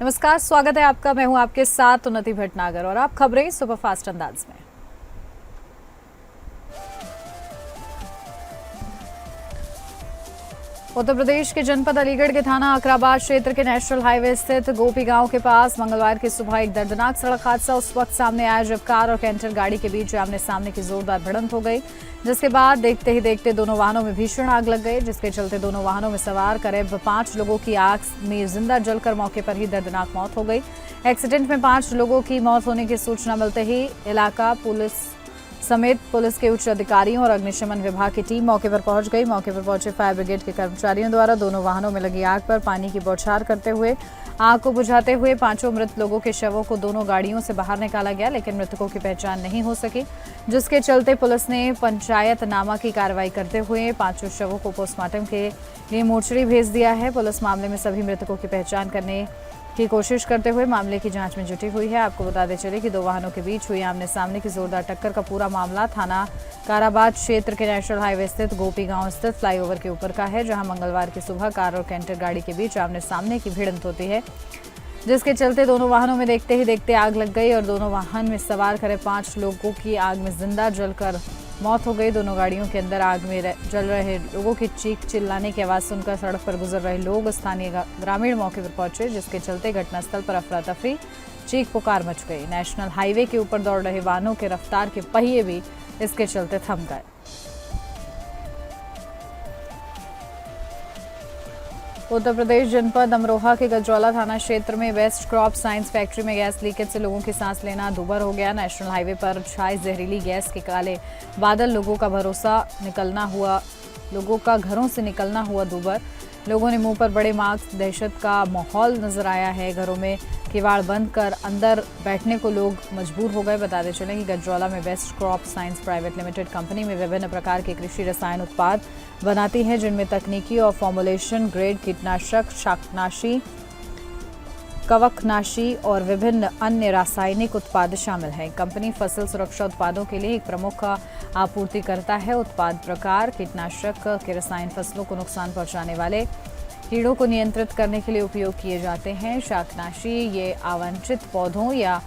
नमस्कार, स्वागत है आपका। मैं हूं आपके साथ उन्नति भटनागर और आप खबरें सुपरफास्ट अंदाज में। उत्तर प्रदेश के जनपद अलीगढ़ के थाना अकराबाद क्षेत्र के नेशनल हाईवे स्थित गोपी गांव के पास मंगलवार की सुबह एक दर्दनाक सड़क हादसा उस वक्त सामने आया जब कार और कैंटर गाड़ी के बीच आमने सामने की जोरदार भिड़ंत हो गई, जिसके बाद देखते ही देखते दोनों वाहनों में भीषण आग लग गई, जिसके चलते दोनों वाहनों में सवार करीब 5 लोगों की आग में जिंदा जलकर मौके पर ही दर्दनाक मौत हो गई। एक्सीडेंट में 5 लोगों की मौत होने की सूचना मिलते ही इलाका पुलिस समेत पुलिस के उच्च अधिकारियों और अग्निशमन विभाग की टीम मौके पर पहुंच गई। मौके पर पहुंचे फायर ब्रिगेड के कर्मचारियों द्वारा दोनों वाहनों में लगी आग पर पानी की बौछार करते हुए आग को बुझाते हुए 5 मृत लोगों के शवों को दोनों गाड़ियों से बाहर निकाला गया, लेकिन मृतकों की पहचान नहीं हो सकी, जिसके चलते पुलिस ने पंचायतनामा की कार्रवाई करते हुए 5 शवों को पोस्टमार्टम के लिए मोर्चरी भेज दिया है। पुलिस मामले में सभी मृतकों की पहचान करने की कोशिश करते हुए मामले की जांच में जुटी हुई है। आपको बताते चले कि 2 वाहनों के बीच हुई आमने सामने की जोरदार टक्कर का पूरा मामला थाना काराबाद क्षेत्र के नेशनल हाईवे स्थित गोपी गांव स्थित फ्लाईओवर के ऊपर का है, जहां मंगलवार की सुबह कार और कैंटर गाड़ी के बीच आमने सामने की भिड़ंत होती है, जिसके चलते दोनों वाहनों में देखते ही देखते आग लग गई और दोनों वाहन में सवार करीब 5 लोगों की आग में जिंदा जलकर मौत हो गई। दोनों गाड़ियों के अंदर आग में जल रहे लोगों की चीख चिल्लाने की आवाज सुनकर सड़क पर गुजर रहे लोग स्थानीय ग्रामीण मौके पर पहुंचे, जिसके चलते घटनास्थल पर अफरा तफरी चीख पुकार मच गई। नेशनल हाईवे के ऊपर दौड़ रहे वाहनों के रफ्तार के पहिए भी इसके चलते थम गए। उत्तर प्रदेश जनपद अमरोहा के गजरौला थाना क्षेत्र में वेस्ट क्रॉप साइंस फैक्ट्री में गैस लीकेज से लोगों की सांस लेना दूभर हो गया। नेशनल हाईवे पर छाए जहरीली गैस के काले बादल लोगों का घरों से निकलना हुआ दूभर। लोगों ने मुंह पर बड़े मास्क, दहशत का माहौल नजर आया है। घरों में किवाड़ बंद कर अंदर बैठने को लोग मजबूर हो गए। बताते चलें कि गजरौला में west crop science private limited company में विभिन्न प्रकार के कृषि रसायन उत्पाद बनाती है, जिनमें तकनीकी और फॉर्मुलेशन ग्रेड कीटनाशक, शाकनाशी, कवकनाशी और विभिन्न अन्य रासायनिक उत्पाद शामिल हैं। कंपनी फसल सुरक्षा उत्पादों के लिए एक प्रमुख आपूर्तिकर्ता है। उत्पाद प्रकार कीटनाशक के रसायन फसलों को नुकसान पहुंचाने वाले कीड़ों को नियंत्रित करने के लिए उपयोग किए जाते हैं। शाकनाशी ये अवांछित पौधों या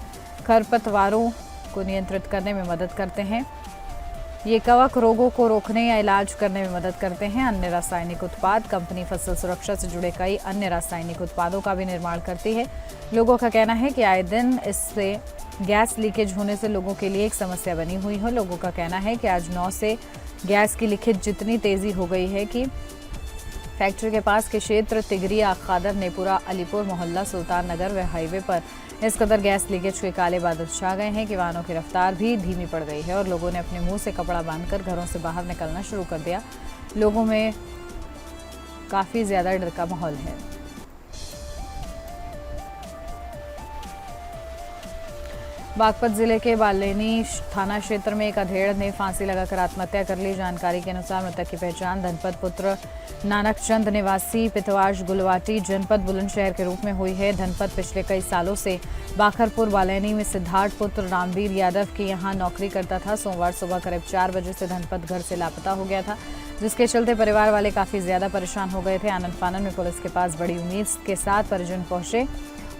खरपतवारों को नियंत्रित करने में मदद करते हैं। ये कवक रोगों को रोकने या इलाज करने में मदद करते हैं। अन्य रासायनिक उत्पाद कंपनी फसल सुरक्षा से जुड़े कई अन्य रासायनिक उत्पादों का भी निर्माण करती है। लोगों का कहना है कि आए दिन इससे गैस लीकेज होने से लोगों के लिए एक समस्या बनी हुई है। लोगों का कहना है कि आज 9 से गैस की लीकेज जितनी तेजी हो गई है कि फैक्ट्री के पास के क्षेत्र तिगरिया, खादर, नेपुरा, अलीपुर मोहल्ला, सुल्तान नगर व हाईवे पर इस कदर गैस लीकेज के काले बादल छा गए हैं कि वाहनों की रफ्तार भी धीमी पड़ गई है और लोगों ने अपने मुंह से कपड़ा बांधकर घरों से बाहर निकलना शुरू कर दिया। लोगों में काफी ज्यादा डर का माहौल है। बागपत जिले के बालेनी थाना क्षेत्र में एक अधेड़ ने फांसी लगाकर आत्महत्या कर ली। जानकारी के अनुसार मृतक की पहचान धनपत पुत्र नानक चंद निवासी पितवाश गुलवाटी जनपद बुलंदशहर के रूप में हुई है। धनपत पिछले कई सालों से बाखरपुर बालेनी में सिद्धार्थ पुत्र रामवीर यादव के यहाँ नौकरी करता था। सोमवार सुबह करीब 4 बजे से धनपत घर से लापता हो गया था, जिसके चलते परिवार वाले काफी ज्यादा परेशान हो गए थे। आनंद फानन में पुलिस के पास बड़ी उम्मीद के साथ परिजन पहुंचे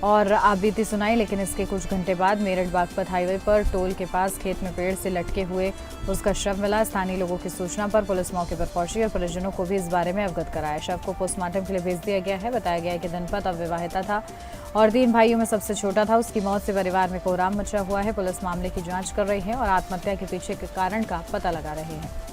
और आपबीती सुनाई, लेकिन इसके कुछ घंटे बाद मेरठ बागपत हाईवे पर टोल के पास खेत में पेड़ से लटके हुए उसका शव मिला। स्थानीय लोगों की सूचना पर पुलिस मौके पर पहुंची और परिजनों को भी इस बारे में अवगत कराया। शव को पोस्टमार्टम के लिए भेज दिया गया है। बताया गया है कि धनपत अविवाहिता था और 3 भाइयों में सबसे छोटा था। उसकी मौत से परिवार में कोहराम मचा हुआ है। पुलिस मामले की जाँच कर रही है और आत्महत्या के पीछे के कारण का पता लगा रही है।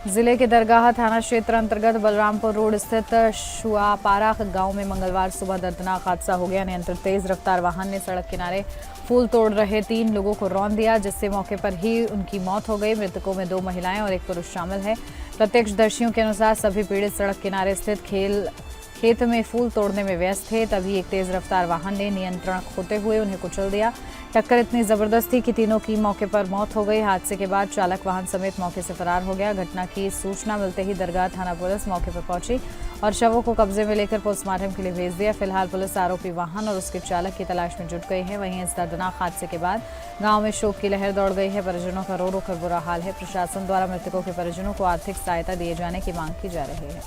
जिले के दरगाह थाना क्षेत्र अंतर्गत बलरामपुर रोड स्थित शुआपारा गांव में मंगलवार सुबह दर्दनाक हादसा हो गया। नियंत्रित तेज रफ्तार वाहन ने सड़क किनारे फूल तोड़ रहे 3 लोगों को रौंद दिया, जिससे मौके पर ही उनकी मौत हो गई। मृतकों में 2 महिलाएं और 1 पुरुष शामिल है। प्रत्यक्षदर्शियों के अनुसार सभी पीड़ित सड़क किनारे स्थित खेत में फूल तोड़ने में व्यस्त थे, तभी एक तेज रफ्तार वाहन ने नियंत्रण खोते हुए उन्हें कुचल दिया। टक्कर इतनी जबरदस्त थी कि तीनों की मौके पर मौत हो गई। हादसे के बाद चालक वाहन समेत मौके से फरार हो गया। घटना की सूचना मिलते ही दरगाह थाना पुलिस मौके पर पहुंची और शवों को कब्जे में लेकर पोस्टमार्टम के लिए भेज दिया। फिलहाल पुलिस आरोपी वाहन और उसके चालक की तलाश में जुट गई है। वहीं इस दर्दनाक हादसे के बाद गांव में शोक की लहर दौड़ गई है। परिजनों का रो रो कर बुरा हाल है। प्रशासन द्वारा मृतकों के परिजनों को आर्थिक सहायता दिए जाने की मांग की जा रही है।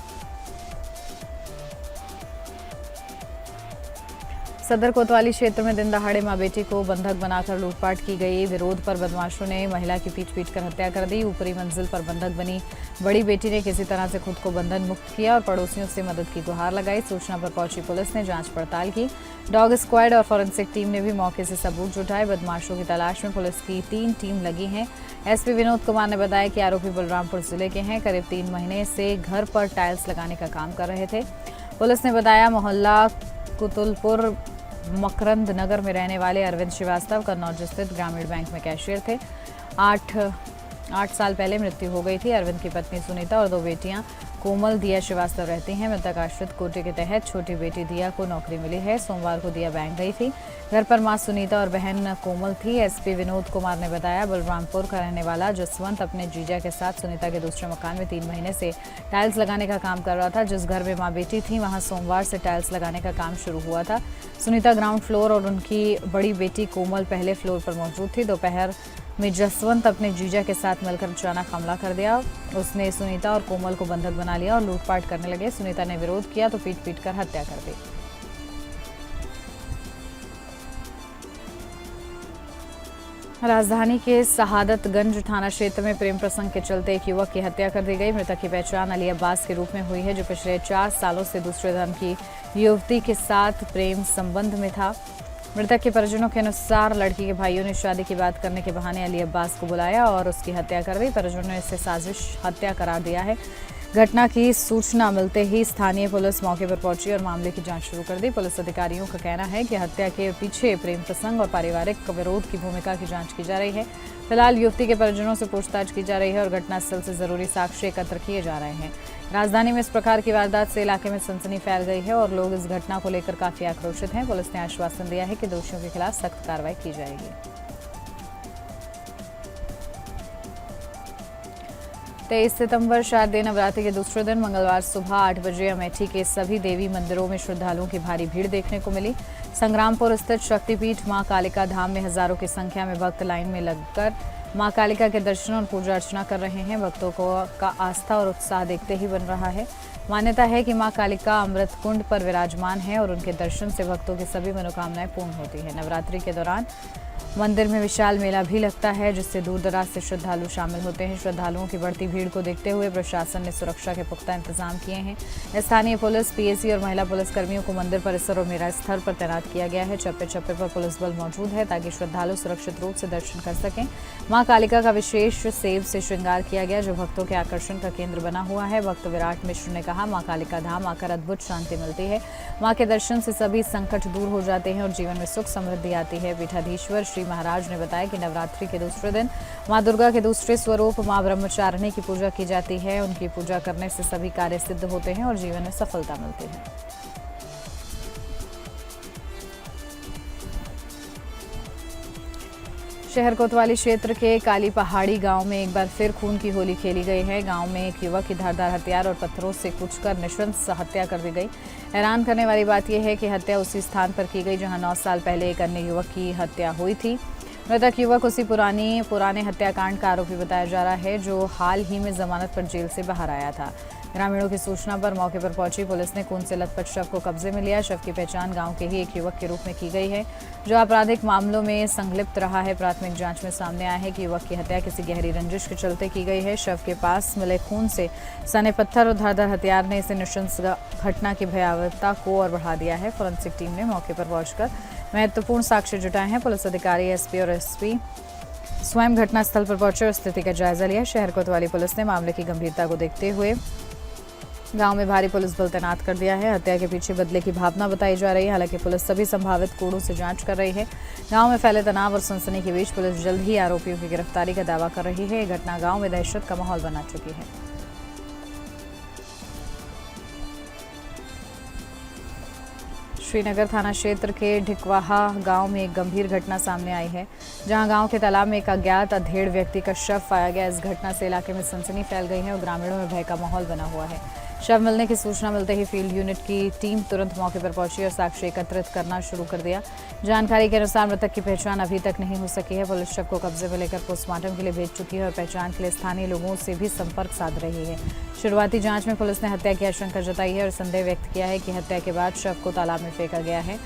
सदर कोतवाली क्षेत्र में दिन दहाड़े मां बेटी को बंधक बनाकर लूटपाट की गई। विरोध पर बदमाशों ने महिला की पीट कर हत्या कर दी। ऊपरी मंजिल पर बंधक बनी बड़ी बेटी ने किसी तरह से खुद को बंधन मुक्त किया और पड़ोसियों से मदद की गुहार लगाई। सूचना पर पहुंची पुलिस ने जांच पड़ताल की। डॉग स्क्वाड और फॉरेंसिक टीम ने भी मौके से सबूत जुटाए। बदमाशों की तलाश में पुलिस की 3 टीम लगी हैं। एसपी विनोद कुमार ने बताया कि आरोपी बलरामपुर जिले के हैं। करीब 3 महीने से घर पर टाइल्स लगाने का काम कर रहे थे। पुलिस ने बताया मोहल्ला कुतुलपुर मकरंद नगर में रहने वाले अरविंद श्रीवास्तव कन्नौज स्थित ग्रामीण बैंक में कैशियर थे। 8 साल पहले मृत्यु हो गई थी। अरविंद की पत्नी सुनीता और 2 बेटियां कोमल दिया श्रीवास्तव रहती हैं। मृतक आश्रित कोटे के तहत छोटी बेटी दिया को नौकरी मिली है। सोमवार को दिया बैंक गई थी। घर पर मां सुनीता और बहन कोमल थी। एसपी विनोद कुमार ने बताया बलरामपुर का रहने वाला जसवंत अपने जीजा के साथ सुनीता के दूसरे मकान में 3 महीने से टाइल्स लगाने का काम कर रहा था। जिस घर में मां बेटी थी वहां सोमवार से टाइल्स लगाने का काम शुरू हुआ था। सुनीता ग्राउंड फ्लोर और उनकी बड़ी बेटी कोमल पहले फ्लोर पर मौजूद थी। दोपहर में जसवंत अपने जीजा के साथ मिलकर अचानक हमला कर दिया। उसने सुनीता और कोमल को बंधक बना लिया और लूटपाट करने लगे। सुनीता ने विरोध किया तो पीट कर हत्या कर दी। राजधानी के शहादतगंज थाना क्षेत्र में प्रेम प्रसंग के चलते एक युवक की हत्या कर दी गई। मृतक की पहचान अली अब्बास के रूप में हुई है, जो पिछले 4 सालों से दूसरे धर्म की युवती के साथ प्रेम संबंध में था। मृतक के परिजनों के अनुसार लड़की के भाइयों ने शादी की बात करने के बहाने अली अब्बास को बुलाया और उसकी हत्या कर दी। परिजनों ने इसे साजिश हत्या करार दिया है। घटना की सूचना मिलते ही स्थानीय पुलिस मौके पर पहुंची और मामले की जांच शुरू कर दी। पुलिस अधिकारियों का कहना है कि हत्या के पीछे प्रेम प्रसंग और पारिवारिक विरोध की भूमिका की जांच की जा रही है। फिलहाल युवती के परिजनों से पूछताछ की जा रही है और घटनास्थल से जरूरी साक्ष्य एकत्र किए जा रहे हैं। राजधानी में इस प्रकार की वारदात से इलाके में सनसनी फैल गई है और लोग इस घटना को लेकर काफी आक्रोशित हैं। पुलिस ने आश्वासन दिया है कि दोषियों के खिलाफ सख्त कार्रवाई की जाएगी। 23 सितंबर शारदीय नवरात्रि के दूसरे दिन मंगलवार सुबह 8 बजे अमेठी के सभी देवी मंदिरों में श्रद्धालुओं की भारी भीड़ देखने को मिली। संग्रामपुर स्थित शक्तिपीठ मां कालिका धाम में हजारों की संख्या में भक्त लाइन में लगकर मां कालिका के दर्शन और पूजा अर्चना कर रहे हैं। भक्तों का आस्था और उत्साह देखते ही बन रहा है। मान्यता है कि मां कालिका अमृत कुंड पर विराजमान है और उनके दर्शन से भक्तों की सभी मनोकामनाएं पूर्ण होती है। नवरात्रि के दौरान मंदिर में विशाल मेला भी लगता है, जिससे दूर दराज से श्रद्धालु शामिल होते हैं। श्रद्धालुओं की बढ़ती भीड़ को देखते हुए प्रशासन ने सुरक्षा के पुख्ता इंतजाम किए हैं। स्थानीय पुलिस, पीएसी और महिला पुलिस कर्मियों को मंदिर परिसर और मेला स्थल पर तैनात किया गया है। चप्पे चप्पे पर पुलिस बल मौजूद है ताकि श्रद्धालु सुरक्षित रूप से दर्शन कर सकें। मां कालिका का विशेष सेब से श्रृंगार किया गया, जो भक्तों के आकर्षण का केंद्र बना हुआ है। भक्त विराट मिश्र ने कहा, मां कालिका धाम आकर अद्भुत शांति मिलती है। मां के दर्शन से सभी संकट दूर हो जाते हैं और जीवन में सुख समृद्धि आती है। पीठाधीश्वर श्री महाराज ने बताया कि नवरात्रि के दूसरे दिन मां दुर्गा के दूसरे स्वरूप मां ब्रह्मचारिणी की पूजा की जाती है। उनकी पूजा करने से सभी कार्य सिद्ध होते हैं और जीवन में सफलता मिलती है। शहर कोतवाली क्षेत्र के काली पहाड़ी गांव में एक बार फिर खून की होली खेली गई है। गांव में एक युवक की धारदार हथियार और पत्थरों से कुचकर नृशंस हत्या कर दी गई। हैरान करने वाली बात यह है कि हत्या उसी स्थान पर की गई जहां 9 साल पहले एक अन्य युवक की हत्या हुई थी। मृतक युवक उसी पुराने हत्याकांड का आरोपी बताया जा रहा है, जो हाल ही में जमानत पर जेल से बाहर आया था। ग्रामीणों की सूचना पर मौके पर पहुंची पुलिस ने खून से लथपथ शव को कब्जे में लिया। शव की पहचान गांव के ही एक युवक के रूप में की गई है, जो आपराधिक मामलों में संलिप्त रहा है। प्राथमिक जांच में सामने आया है कि युवक की हत्या किसी गहरी रंजिश के चलते की गई है। शव के पास मिले खून से सने पत्थर और धारदार हथियार ने इसे नृशंस घटना की भयावहता को और बढ़ा दिया है। फोरेंसिक टीम ने मौके पर पहुंचकर महत्वपूर्ण साक्ष्य जुटाए हैं। पुलिस अधिकारी एसपी और एसपी स्वयं घटनास्थल पर पहुंचे और स्थिति का जायजा लिया। शहर कोतवाली पुलिस ने मामले की गंभीरता को देखते हुए गांव में भारी पुलिस बल तैनात कर दिया है। हत्या के पीछे बदले की भावना बताई जा रही है। हालांकि पुलिस सभी संभावित कोणों से जांच कर रही है। गांव में फैले तनाव और सनसनी के बीच पुलिस जल्द ही आरोपियों की गिरफ्तारी का दावा कर रही है। यह घटना गांव में दहशत का माहौल बना चुकी है। श्रीनगर थाना क्षेत्र के ढिकवाहा गांव में एक गंभीर घटना सामने आई है, जहां गांव के तालाब में एक अज्ञात अधेड़ व्यक्ति का शव पाया गया। इस घटना से इलाके में सनसनी फैल गई है और ग्रामीणों में भय का माहौल बना हुआ है। शव मिलने की सूचना मिलते ही फील्ड यूनिट की टीम तुरंत मौके पर पहुंची और साक्ष्य एकत्रित करना शुरू कर दिया। जानकारी के अनुसार मृतक की पहचान अभी तक नहीं हो सकी है। पुलिस शव को कब्जे में लेकर पोस्टमार्टम के लिए भेज चुकी है और पहचान के लिए स्थानीय लोगों से भी संपर्क साध रही है। शुरुआती जांच में पुलिस ने हत्या की आशंका जताई है और संदेह व्यक्त किया है कि हत्या के बाद शव को तालाब में फेंका गया है।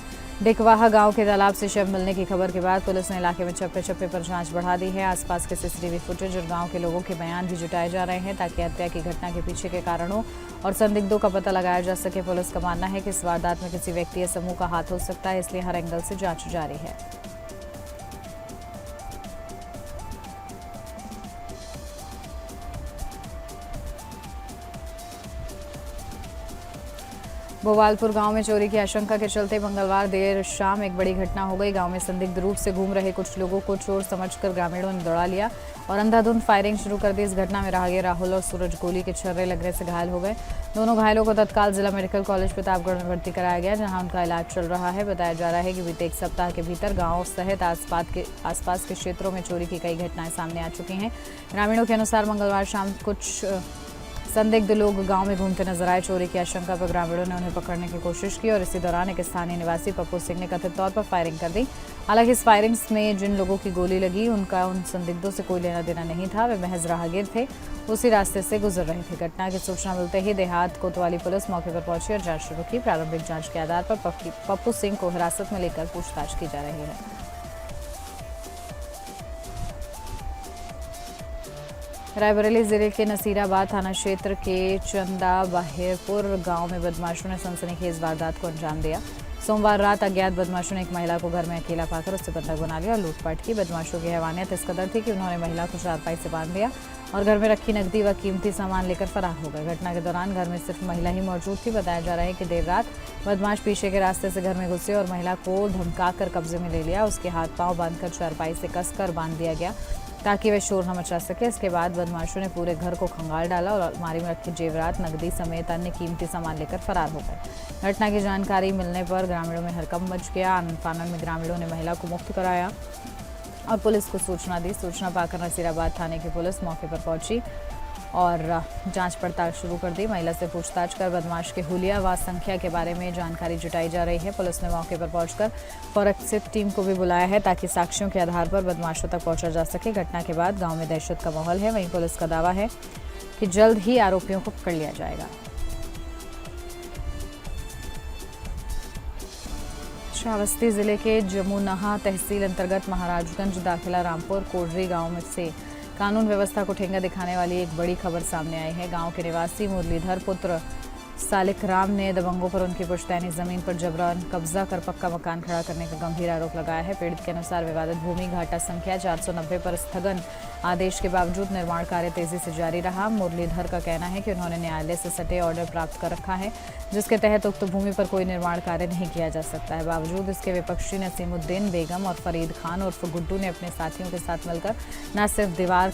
डिकवाहा गांव के तालाब से शव मिलने की खबर के बाद पुलिस ने इलाके में चप्पे चप्पे पर जांच बढ़ा दी है। आसपास के सीसीटीवी फुटेज और गांव के लोगों के बयान भी जुटाए जा रहे हैं ताकि हत्या की घटना के पीछे के कारणों और संदिग्धों का पता लगाया जा सके। पुलिस का मानना है कि इस वारदात में किसी व्यक्ति या समूह का हाथ हो सकता है, इसलिए हर एंगल से जांच जारी है। बोवालपुर गांव में चोरी की आशंका के चलते मंगलवार देर शाम एक बड़ी घटना हो गई। गांव में संदिग्ध रूप से घूम रहे कुछ लोगों को चोर समझकर ग्रामीणों ने दौड़ा लिया और अंधाधुंध फायरिंग शुरू कर दी। इस घटना में राहगीर राहुल और सूरज गोली के छर्रे लगने से घायल हो गए। दोनों घायलों को तत्काल जिला मेडिकल कॉलेज प्रतापगढ़ में भर्ती कराया गया, जहां उनका इलाज चल रहा है। बताया जा रहा है कि बीते एक सप्ताह के भीतर गाँव सहित आसपास के क्षेत्रों में चोरी की कई घटनाएं सामने आ चुकी हैं। ग्रामीणों के अनुसार मंगलवार शाम कुछ संदिग्ध लोग गांव में घूमते नजर आए। चोरी की आशंका पर ग्रामीणों ने उन्हें पकड़ने की कोशिश की और इसी दौरान एक स्थानीय निवासी पप्पू सिंह ने कथित तौर पर फायरिंग कर दी। हालांकि इस फायरिंग में जिन लोगों की गोली लगी उनका उन संदिग्धों से कोई लेना देना नहीं था, वे महज राहगीर थे, उसी रास्ते से गुजर रहे थे। घटना की सूचना मिलते ही देहात कोतवाली पुलिस मौके पर पहुंची और जांच शुरू की। प्रारंभिक जांच के आधार पर पप्पू सिंह को हिरासत में लेकर पूछताछ की जा रही है। रायबरेली जिले के नसीराबाद थाना क्षेत्र के चंदा बाहिरपुर गांव में बदमाशों ने सनसनीखेज वारदात को अंजाम दिया। सोमवार रात अज्ञात बदमाशों ने एक महिला को घर में अकेला पाकर उससे बंधक बना लिया और लूटपाट की। बदमाशों की हैवानियत इस कदर थी कि उन्होंने महिला को चारपाई से बांध दिया और घर में रखी नकदी व कीमती सामान लेकर फरार हो गए। घटना के दौरान घर में सिर्फ महिला ही मौजूद थी। बताया जा रहा है कि देर रात बदमाश पीछे के रास्ते से घर में घुसे और महिला को धमकाकर कब्जे में ले लिया। उसके हाथ पांव बांधकर चारपाई से कसकर बांध दिया गया ताकि वह शोर न मचा सके। इसके बाद बदमाशों ने पूरे घर को खंगाल डाला और अलमारी में रखे जेवरात, नकदी समेत अन्य कीमती सामान लेकर फरार हो गए। घटना की जानकारी मिलने पर ग्रामीणों में हड़कंप मच गया। आनन फानन में ग्रामीणों ने महिला को मुक्त कराया और पुलिस को सूचना दी। सूचना पाकर नसीराबाद थाने की पुलिस मौके पर पहुंची और जांच पड़ताल शुरू कर दी। महिला से पूछताछ कर बदमाश के हुलिया व संख्या के बारे में जानकारी जुटाई जा रही है। पुलिस ने मौके पर पहुंचकर फॉरेंसिक टीम को भी बुलाया है ताकि साक्ष्यों के आधार पर बदमाशों तक पहुंचा जा सके। घटना के बाद गांव में दहशत का माहौल है। वहीं पुलिस का दावा है कि जल्द ही आरोपियों को पकड़ लिया जाएगा। श्रावस्ती जिले के जमुनहा तहसील अंतर्गत महाराजगंज दाखिला रामपुर कोडरी गांव में से कानून व्यवस्था को ठेंगा दिखाने वाली एक बड़ी खबर सामने आई है। गांव के निवासी मुरलीधर पुत्र सालिक राम ने दबंगों पर उनकी पुश्तैनी जमीन पर जबरन कब्जा कर पक्का मकान खड़ा करने का गंभीर आरोप लगाया है। पीड़ित के अनुसार विवादित भूमि घाटा संख्या 490 पर स्थगन आदेश के बावजूद निर्माण कार्य तेजी से जारी रहा। मुरलीधर का कहना है कि उन्होंने न्यायालय से सटे ऑर्डर प्राप्त कर रखा है, जिसके तहत उक्त भूमि पर कोई निर्माण कार्य नहीं किया जा सकता है। बावजूद इसके विपक्षी नसीमुद्दीन बेगम और फरीद खान उर्फ गुड्डू ने अपने साथियों के साथ मिलकर न सिर्फ दीवार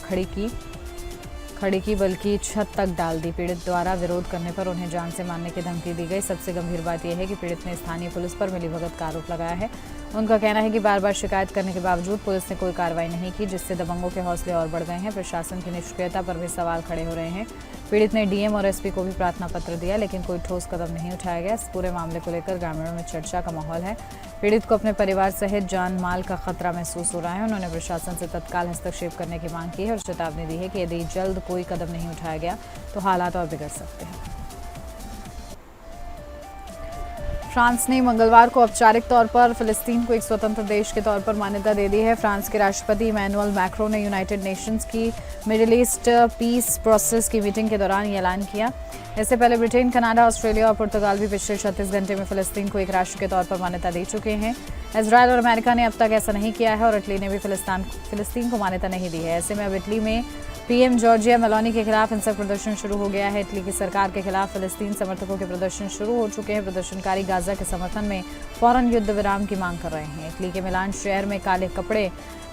खड़ी की बल्कि छत तक डाल दी। पीड़ित द्वारा विरोध करने पर उन्हें जान से मारने की धमकी दी गई। सबसे गंभीर बात यह है कि पीड़ित ने स्थानीय पुलिस पर मिलीभगत का आरोप लगाया है। उनका कहना है कि बार बार शिकायत करने के बावजूद पुलिस ने कोई कार्रवाई नहीं की, जिससे दबंगों के हौसले और बढ़ गए हैं। प्रशासन की निष्क्रियता पर भी सवाल खड़े हो रहे हैं। पीड़ित ने डीएम और एसपी को भी प्रार्थना पत्र दिया, लेकिन कोई ठोस कदम नहीं उठाया गया। इस पूरे मामले को लेकर ग्रामीणों में चर्चा का माहौल है। पीड़ित को अपने परिवार सहित जान माल का खतरा महसूस हो रहा है। उन्होंने प्रशासन से तत्काल हस्तक्षेप करने की मांग की है और चेतावनी दी है कि यदि जल्द कोई कदम नहीं उठाया गया तो हालात और बिगड़ सकते हैं। फ्रांस ने मंगलवार को औपचारिक तौर पर फिलिस्तीन को एक स्वतंत्र देश के तौर पर मान्यता दे दी है। फ्रांस के राष्ट्रपति इमैनुअल मैक्रों ने यूनाइटेड नेशंस की मिडिल ईस्ट पीस प्रोसेस की मीटिंग के दौरान ये ऐलान किया। इससे पहले ब्रिटेन, कनाडा, ऑस्ट्रेलिया और पुर्तगाल भी पिछले 36 घंटे में फिलिस्तीन को एक राष्ट्र के तौर पर मान्यता दे चुके हैं। इजरायल और अमेरिका ने अब तक ऐसा नहीं किया है और इटली ने भी फिलिस्तीन को मान्यता नहीं दी है। ऐसे में अब इटली में पीएम जॉर्जिया मेलोनी के खिलाफ हिंसक प्रदर्शन शुरू हो गया है। इटली की सरकार के खिलाफ फिलिस्तीन समर्थकों के प्रदर्शन शुरू हो चुके हैं। प्रदर्शनकारी गाजा के समर्थन में फौरन युद्ध विराम की मांग कर रहे हैं। इटली के मिलान शहर में काले कपड़े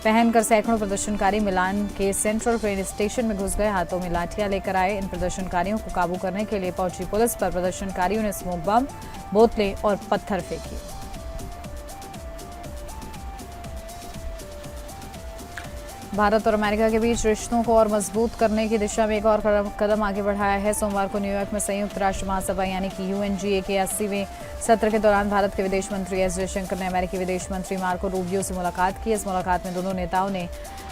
पहनकर सैकड़ों प्रदर्शनकारी मिलान के सेंट्रल ट्रेन स्टेशन में घुस गए, हाथों में लाठियां लेकर आए। इन प्रदर्शनकारियों को काबू करने के लिए पहुंची पुलिस पर प्रदर्शनकारियों ने स्मोक बम, बोतलें और पत्थर फेंकी। भारत और अमेरिका के बीच रिश्तों को और मजबूत करने की दिशा में एक और कदम आगे बढ़ाया है। सोमवार को न्यूयॉर्क में संयुक्त राष्ट्र महासभा यानी कि UNGA के 80वें सत्र के दौरान भारत के विदेश मंत्री एस जयशंकर ने अमेरिकी विदेश मंत्री मार्को रूबियो से मुलाकात की। इस मुलाकात में दोनों नेताओं ने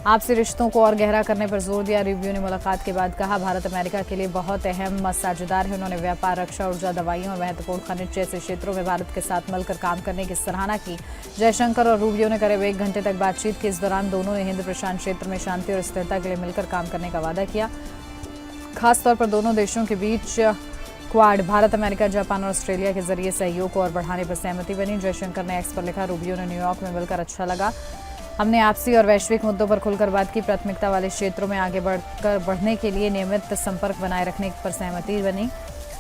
आपसी रिश्तों को और गहरा करने पर जोर दिया। रूबियो ने मुलाकात के बाद कहा, भारत अमेरिका के लिए बहुत अहम साझेदार है। उन्होंने व्यापार, रक्षा, ऊर्जा, दवाइयों और महत्वपूर्ण खनिज जैसे क्षेत्रों में भारत के साथ मिलकर काम करने की सराहना की। जयशंकर और रूबियो ने करीब 1 घंटे तक बातचीत की। इस दौरान दोनों ने हिंद प्रशांत क्षेत्र में शांति और स्थिरता के लिए मिलकर काम करने का वादा किया। खासतौर पर दोनों देशों के बीच क्वाड, भारत, अमेरिका, जापान और ऑस्ट्रेलिया के जरिए सहयोग को और बढ़ाने पर सहमति बनी। जयशंकर ने एक्स पर लिखा, रूबियो ने न्यूयॉर्क में मिलकर अच्छा लगा। हमने आपसी और वैश्विक मुद्दों पर खुलकर बात की। प्राथमिकता वाले क्षेत्रों में आगे बढ़ने के लिए नियमित संपर्क बनाए रखने पर सहमति बनी।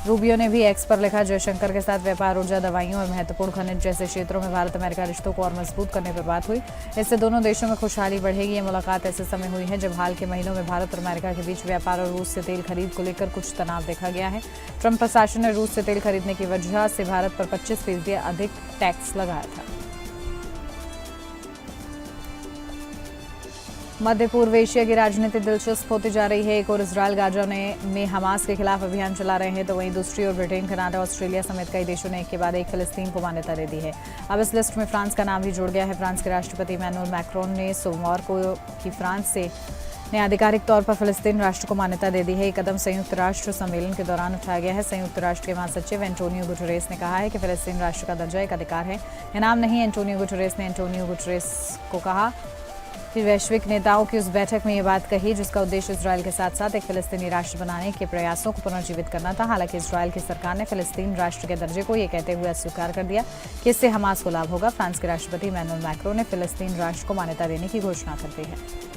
रूबियो ने भी एक्स पर लिखा, जयशंकर के साथ व्यापार, ऊर्जा, दवाइयों और महत्वपूर्ण खनिज जैसे क्षेत्रों में भारत अमेरिका रिश्तों को और मजबूत करने पर बात हुई। इससे दोनों देशों में खुशहाली बढ़ेगी। ये मुलाकात ऐसे समय हुई है जब हाल के महीनों में भारत और अमेरिका के बीच व्यापार और रूस से तेल खरीद को लेकर कुछ तनाव देखा गया है। ट्रंप प्रशासन ने रूस से तेल खरीदने की वजह से भारत पर 25% अधिक टैक्स लगाया था। मध्य पूर्व एशिया की राजनीति दिलचस्प होती जा रही है। एक और इजरायल गाजा में हमास के खिलाफ अभियान चला रहे हैं, तो वहीं दूसरी ओर ब्रिटेन, कनाडा, ऑस्ट्रेलिया समेत कई देशों ने एक के बाद एक फिलिस्तीन को मान्यता दे दी है। अब इस लिस्ट में फ्रांस का नाम भी जुड़ गया है। फ्रांस के राष्ट्रपति इमैनुअल मैक्रोन ने सोमवार को कि फ्रांस ने आधिकारिक तौर पर फिलिस्तीन राष्ट्र को मान्यता दे दी है। ये कदम संयुक्त राष्ट्र सम्मेलन के दौरान उठाया गया है। संयुक्त राष्ट्र के महासचिव एंटोनियो गुटेरेस ने कहा है कि फिलिस्तीन राष्ट्र का दर्जा एक अधिकार है, इनाम नहीं। एंटोनियो गुटेरेस को कहा कि वैश्विक नेताओं की उस बैठक में ये बात कही जिसका उद्देश्य इजरायल के साथ साथ एक फिलिस्तीनी राष्ट्र बनाने के प्रयासों को पुनर्जीवित करना था। हालांकि इजरायल की सरकार ने फिलिस्तीन राष्ट्र के दर्जे को ये कहते हुए अस्वीकार कर दिया कि इससे हमास को लाभ होगा। फ्रांस के राष्ट्रपति इमैनुअल मैक्रोन ने फिलिस्तीन राष्ट्र को मान्यता देने की घोषणा कर दी है।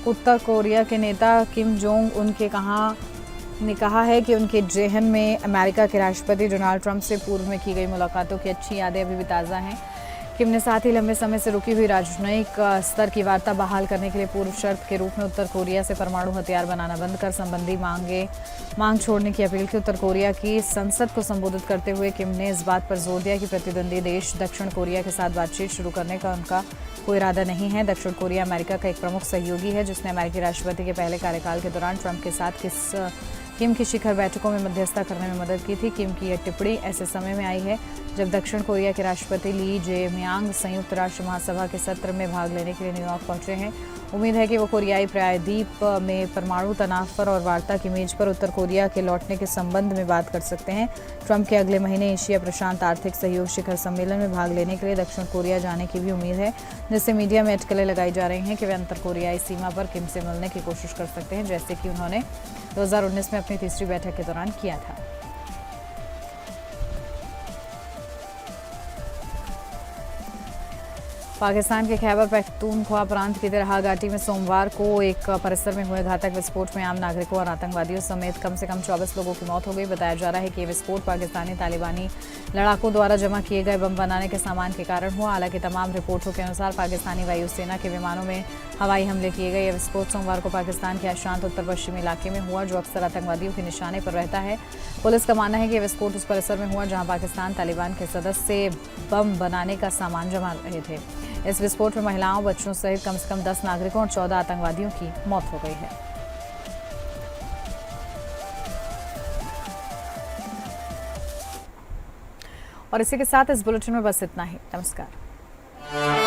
उत्तर कोरिया के नेता किम जोंग उन ने कहा है कि उनके जेहन में अमेरिका के राष्ट्रपति डोनाल्ड ट्रंप से पूर्व में की गई मुलाकातों की अच्छी यादें अभी भी ताज़ा हैं। किम ने साथ ही लंबे समय से रुकी हुई राजनयिक स्तर की वार्ता बहाल करने के लिए पूर्व शर्त के रूप में उत्तर कोरिया से परमाणु हथियार बनाना बंद कर संबंधी मांग छोड़ने की अपील की। उत्तर कोरिया की संसद को संबोधित करते हुए किम ने इस बात पर जोर दिया कि प्रतिद्वंदी देश दक्षिण कोरिया के साथ बातचीत शुरू करने का उनका कोई इरादा नहीं है। दक्षिण कोरिया अमेरिका का एक प्रमुख सहयोगी है जिसने अमेरिकी राष्ट्रपति के पहले कार्यकाल के दौरान ट्रंप के साथ किम की शिखर बैठकों में मध्यस्थता करने में मदद की थी। किम की यह टिप्पणी ऐसे समय में आई है जब दक्षिण कोरिया के राष्ट्रपति ली जे-म्यांग संयुक्त राष्ट्र महासभा के सत्र में भाग लेने के लिए न्यूयॉर्क पहुंचे हैं। उम्मीद है कि वो कोरियाई प्रायद्वीप में परमाणु तनाव पर और वार्ता की मेज पर उत्तर कोरिया के लौटने के संबंध में बात कर सकते हैं। ट्रंप के अगले महीने एशिया प्रशांत आर्थिक सहयोग शिखर सम्मेलन में भाग लेने के लिए दक्षिण कोरिया जाने की भी उम्मीद है, जिससे मीडिया में अटकलें लगाई जा रही हैं कि वे अंतर कोरियाई सीमा पर किम से मिलने की कोशिश कर सकते हैं, जैसे कि उन्होंने 2019 में अपनी तीसरी बैठक के दौरान किया था। पाकिस्तान के खैबर पख्तूनख्वा प्रांत की तेरहा घाटी में सोमवार को एक परिसर में हुए घातक विस्फोट में आम नागरिकों और आतंकवादियों समेत कम से कम 24 लोगों की मौत हो गई। बताया जा रहा है कि ये विस्फोट पाकिस्तानी तालिबानी लड़ाकों द्वारा जमा किए गए बम बनाने के सामान के कारण हुआ। हालांकि तमाम रिपोर्टों के अनुसार पाकिस्तानी वायुसेना के विमानों में हवाई हमले किए गए। यह विस्फोट सोमवार को पाकिस्तान के अशांत उत्तर पश्चिमी इलाके में हुआ जो अक्सर आतंकवादियों के निशाने पर रहता है। पुलिस का मानना है कि यह विस्फोट उस परिसर में हुआ जहां पाकिस्तान तालिबान के सदस्य बम बनाने का सामान जमा रहे थे। इस विस्फोट में महिलाओं, बच्चों सहित कम से कम 10 नागरिकों और 14 आतंकवादियों की मौत हो गई है। और इसी के साथ इस बुलेटिन में बस इतना ही। नमस्कार।